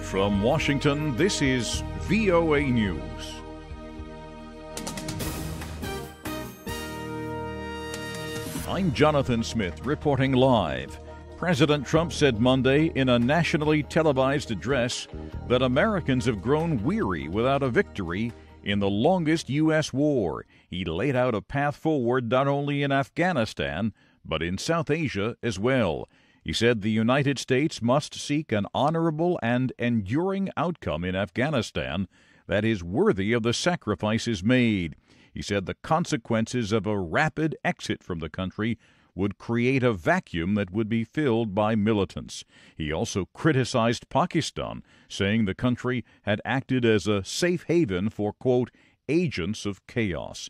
From Washington, this is VOA News. I'm Jonathan Smith, reporting live. President Trump said Monday in a nationally televised address that Americans have grown weary without a victory in the longest U.S. war. He laid out a path forward not only in Afghanistan, but in South Asia as well. He said the United States must seek an honorable and enduring outcome in Afghanistan that is worthy of the sacrifices made. He said the consequences of a rapid exit from the country would create a vacuum that would be filled by militants. He also criticized Pakistan, saying the country had acted as a safe haven for, quote, agents of chaos.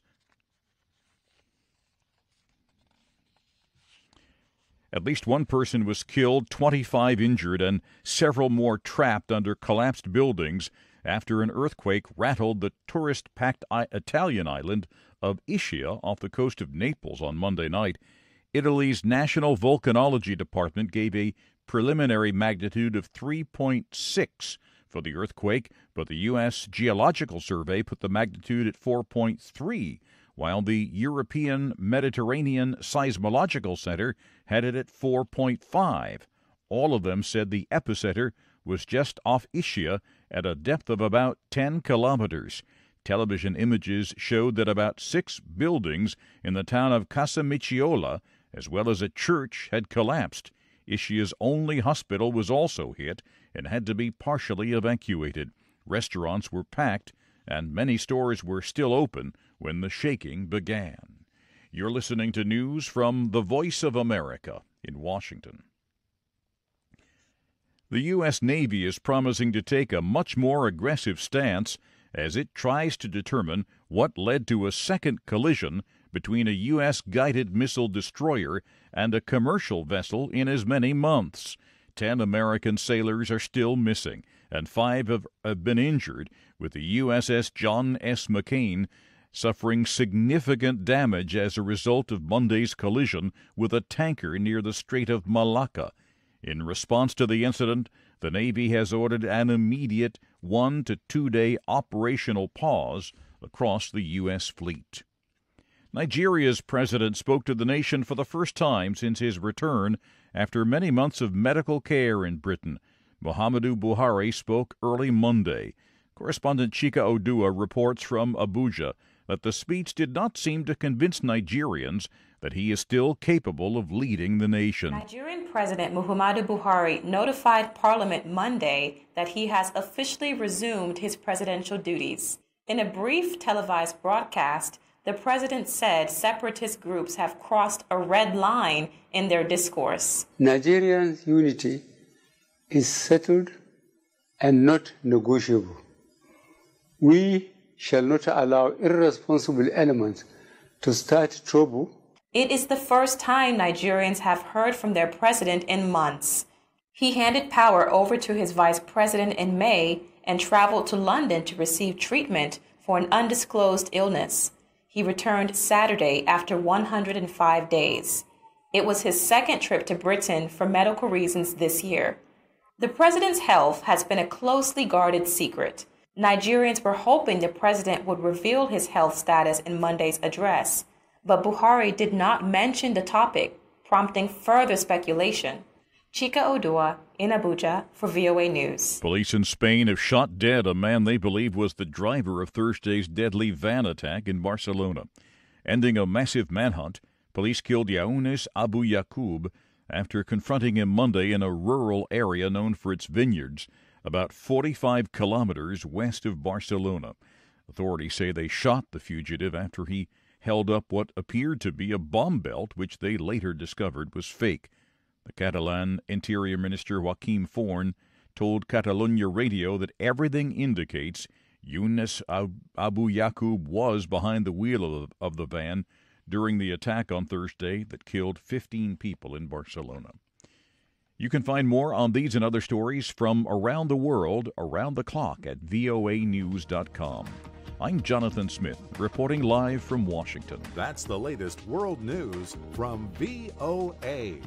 At least one person was killed, 25 injured, and several more trapped under collapsed buildings after an earthquake rattled the tourist-packed Italian island of Ischia off the coast of Naples on Monday night. Italy's National Volcanology Department gave a preliminary magnitude of 3.6 for the earthquake, but the US Geological Survey put the magnitude at 4.3, while the European Mediterranean Seismological Center had it at 4.5. All of them said the epicenter was just off Ischia at a depth of about 10 kilometers. Television images showed that about 6 buildings in the town of Casamicciola, as well as a church, had collapsed. Ischia's only hospital was also hit and had to be partially evacuated. Restaurants were packed, and many stores were still open when the shaking began. You're listening to news from the Voice of America in Washington. The U.S. Navy is promising to take a much more aggressive stance as it tries to determine what led to a second collision between a U.S. guided missile destroyer and a commercial vessel in as many months. 10 American sailors are still missing, and 5 have been injured, with the USS John S. McCain suffering significant damage as a result of Monday's collision with a tanker near the Strait of Molucca. In response to the incident, the Navy has ordered an immediate 1 to 2 day operational pause across the U.S. fleet. Nigeria's president spoke to the nation for the first time since his return after many months of medical care in Britain. Muhammadu Buhari spoke early Monday. Correspondent Chika Oduah reports from Abuja that the speech did not seem to convince Nigerians that he is still capable of leading the nation. Nigerian President Muhammadu Buhari notified Parliament Monday that he has officially resumed his presidential duties. In a brief televised broadcast, the president said separatist groups have crossed a red line in their discourse. Nigerian unity is settled and not negotiable. We shall not allow irresponsible elements to start trouble. It is the first time Nigerians have heard from their president in months. He handed power over to his vice president in May and traveled to London to receive treatment for an undisclosed illness. He returned Saturday after 105 days. It was his second trip to Britain for medical reasons this year. The president's health has been a closely guarded secret. Nigerians were hoping the president would reveal his health status in Monday's address, but Buhari did not mention the topic, prompting further speculation. Chika Oduah in Abuja for VOA News. Police in Spain have shot dead a man they believe was the driver of Thursday's deadly van attack in Barcelona. Ending a massive manhunt, police killed Younes Abouyaaqoub after confronting him Monday in a rural area known for its vineyards, about 45 kilometers west of Barcelona. Authorities say they shot the fugitive after he held up what appeared to be a bomb belt, which they later discovered was fake. The Catalan Interior Minister Joaquim Forn told Catalonia Radio that everything indicates Younes Abouyaaqoub was behind the wheel of the van during the attack on Thursday that killed 15 people in Barcelona. You can find more on these and other stories from around the world, around the clock at voanews.com. I'm Jonathan Smith, reporting live from Washington. That's the latest world news from VOA.